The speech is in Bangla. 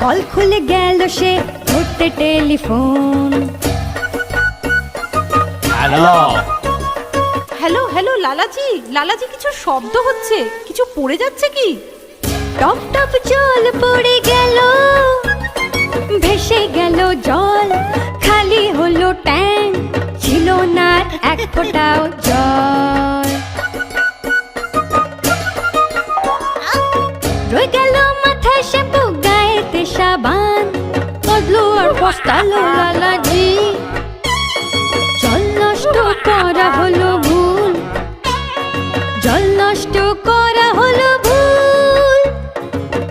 কল খুলে গেল সে ধরতে telephone. Hello hello hello Lalaji, Lalaji কিছু শব্দ হচ্ছে, কিছু পড়ে যাচ্ছে কি? টপ টপ জল পড়ে গেল, ভেসে গেল জল, খালি হলো ট্যাঙ্ক, ছিল না এক ফোঁটাও জল। রয়ে গেল মাথায় শ্যাম্পু, গায়েতে সাবান, বদলু আর পস্তালো লালা।